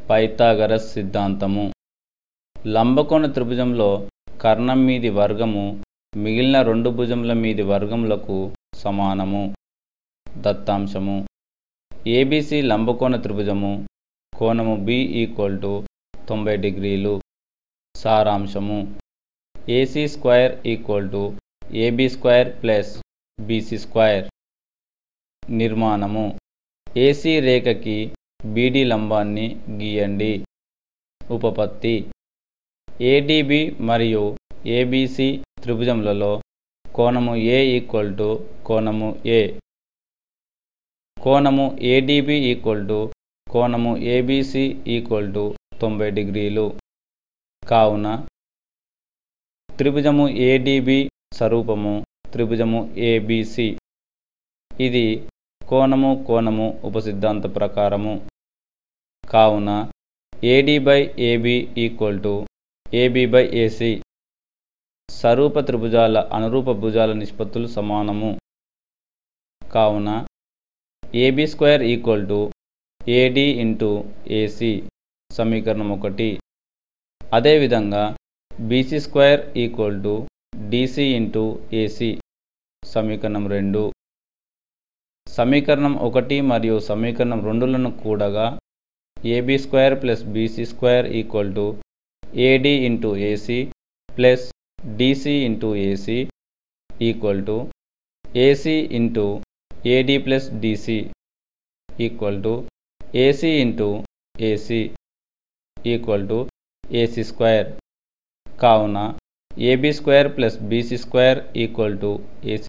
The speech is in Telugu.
పైథాగరస్ సిద్ధాంతము. లంబకోణ త్రిభుజంలో కర్ణం మీది వర్గము మిగిలిన రెండు భుజముల మీది వర్గములకు సమానము. దత్తాంశము. ఏబిసి లంబకోణ త్రిభుజము కోణము బి = 90 డిగ్రీలు. సారాంశము. AC square = AB square plus BC square. నిర్మాణము. ఏసీ రేఖకి బీడీ లంబాన్ని గీయండి. ఉపపత్తి. ఏడీబీ మరియు ఏబీసీ త్రిభుజములలో కోణము ఏ = కోణము ఏ. కోణము ఏడీబీ కోణము ఏబీసీ = 90 డిగ్రీలు. కావున త్రిభుజము ఏడీబీ స్వరూపము త్రిభుజము ఏబీసీ. ఇది కోణము కోణము ఉపసిద్ధాంత ప్రకారము. కావున AD/AB = AB/AC. స్వరూప త్రిభుజాల అనురూప భుజాల నిష్పత్తులు సమానము. కావున AB² = AD × AC. సమీకరణం 1. అదేవిధంగా BC² = DC × AC. సమీకరణం 2. సమీకరణం 1 మరియు సమీకరణం 2లను కూడగా AB² + BC² = AD × AC plus DC × AC = AC × AD + DC = AC × AC = AC². కావున AB² + BC² = AC².